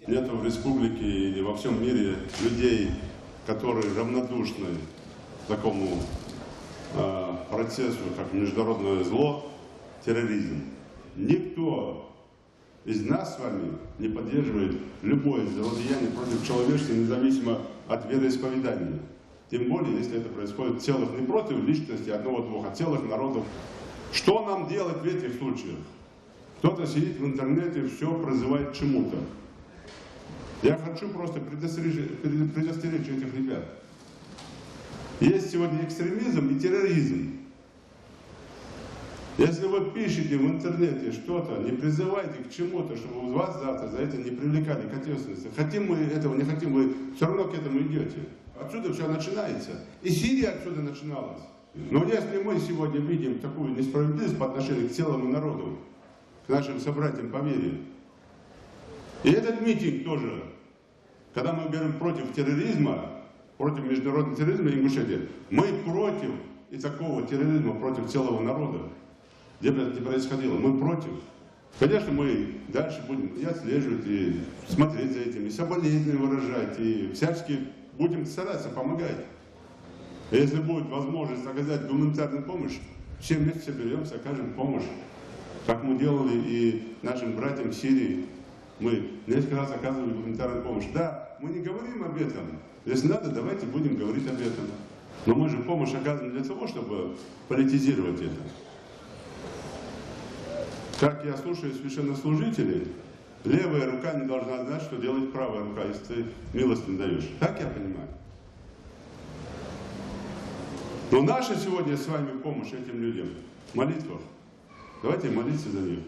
Нет в республике или во всем мире людей, которые равнодушны такому процессу, как международное зло, терроризм. Никто из нас с вами не поддерживает любое злодеяние против человечества, независимо от вероисповедания. Тем более, если это происходит целых не против личности одного-двух, а целых народов. Что нам делать в этих случаях? Кто-то сидит в интернете, все призывает к чему-то. Я хочу просто предостеречь этих ребят. Есть сегодня экстремизм и терроризм. Если вы пишете в интернете что-то, не призывайте к чему-то, чтобы вас завтра за это не привлекали к ответственности. Хотим мы этого, не хотим, вы все равно к этому идете. Отсюда все начинается. И Сирия отсюда начиналась. Но если мы сегодня видим такую несправедливость по отношению к целому народу, к нашим собратьям по вере, и этот митинг тоже, когда мы говорим против терроризма, против международного терроризма Ингушетии, мы против и такого терроризма против целого народа. Где бы это ни происходило, мы против. Конечно, мы дальше будем и отслеживать, и смотреть за этим, и соболезнования выражать, и всячески будем стараться помогать. И если будет возможность оказать гуманитарную помощь, все вместе соберемся, окажем помощь. Как мы делали и нашим братьям в Сирии. Мы несколько раз оказывали гуманитарную помощь. Да, мы не говорим об этом. Если надо, давайте будем говорить об этом. Но мы же помощь оказываем для того, чтобы политизировать это. Как я слушаю священнослужителей, левая рука не должна знать, что делает правая рука, если ты милостыню даешь. Так я понимаю. Но наша сегодня с вами помощь этим людям в молитвах. Давайте молиться за них.